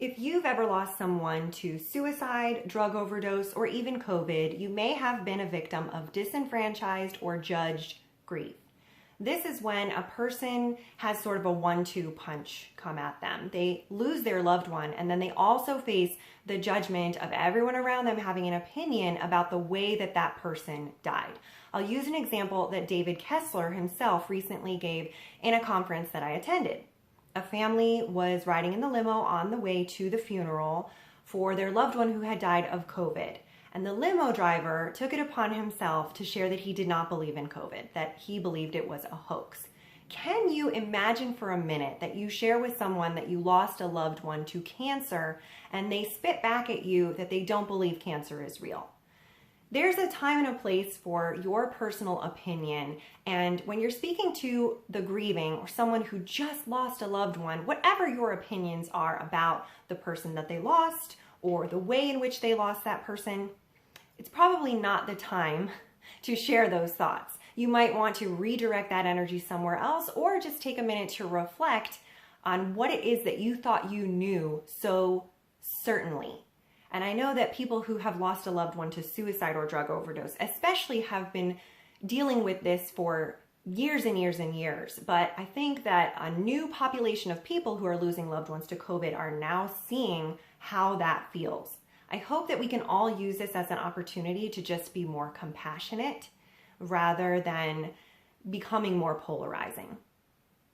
If you've ever lost someone to suicide, drug overdose, or even COVID, you may have been a victim of disenfranchised or judged grief. This is when a person has sort of a 1-2 punch come at them. They lose their loved one, and then they also face the judgment of everyone around them having an opinion about the way that that person died. I'll use an example that David Kessler himself recently gave in a conference that I attended. A family was riding in the limo on the way to the funeral for their loved one who had died of COVID. And the limo driver took it upon himself to share that he did not believe in COVID, that he believed it was a hoax. Can you imagine for a minute that you share with someone that you lost a loved one to cancer and they spit back at you that they don't believe cancer is real? There's a time and a place for your personal opinion, and when you're speaking to the grieving or someone who just lost a loved one, whatever your opinions are about the person that they lost or the way in which they lost that person, it's probably not the time to share those thoughts. You might want to redirect that energy somewhere else, or just take a minute to reflect on what it is that you thought you knew so certainly. And I know that people who have lost a loved one to suicide or drug overdose especially have been dealing with this for years and years and years. But I think that a new population of people who are losing loved ones to COVID are now seeing how that feels. I hope that we can all use this as an opportunity to just be more compassionate rather than becoming more polarizing.